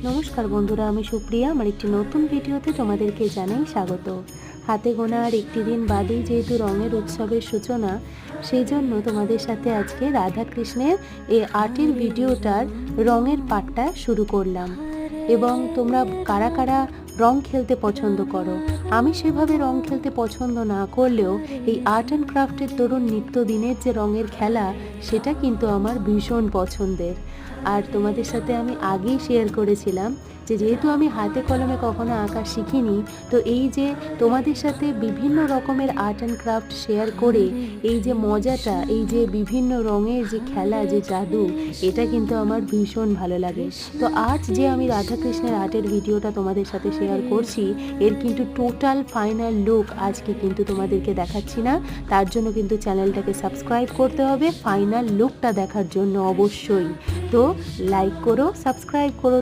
নমস্কার বন্ধুরা, আমি সুপ্রিয়া। আমার একটি নতুন ভিডিওতে তোমাদেরকে জানাই স্বাগত। হাতে গোনা আর একটি দিন বাদেই যেহেতু রঙের উৎসবের সূচনা, সেই জন্য তোমাদের সাথে আজকে রাধাকৃষ্ণের এই আর্টের ভিডিওটার রঙের পাঠটা শুরু করলাম। এবং তোমরা কারা কারা রং খেলতে পছন্দ করো? আমি সেভাবে রং খেলতে পছন্দ না করলেও এই আর্ট অ্যান্ড ক্রাফটের দরুন নিত্যদিনের যে রঙের খেলা, সেটা কিন্তু আমার ভীষণ পছন্দের। আর তোমাদের সাথে আমি আগেই শেয়ার করেছিলাম যে যেহেতু আমি হাতে কলমে কখনো আঁকা শিখিনি, তো এই যে তোমাদের সাথে বিভিন্ন রকমের আর্ট অ্যান্ড ক্রাফট শেয়ার করে এই যে মজাটা, এই যে বিভিন্ন রঙের যে খেলা, যে জাদু, এটা কিন্তু আমার ভীষণ ভালো লাগে। তো আজ যে আমি রাধাকৃষ্ণের আর্টের ভিডিওটা তোমাদের সাথে শেয়ার করছি, এর কিন্তু টোটাল ফাইনাল লুক আজকে কিন্তু তোমাদেরকে দেখাচ্ছি না। তার জন্য কিন্তু চ্যানেলটাকে সাবস্ক্রাইব করতে হবে ফাইনাল লুকটা দেখার জন্য অবশ্যই। তো লাইক করো, সাবস্ক্রাইব করো।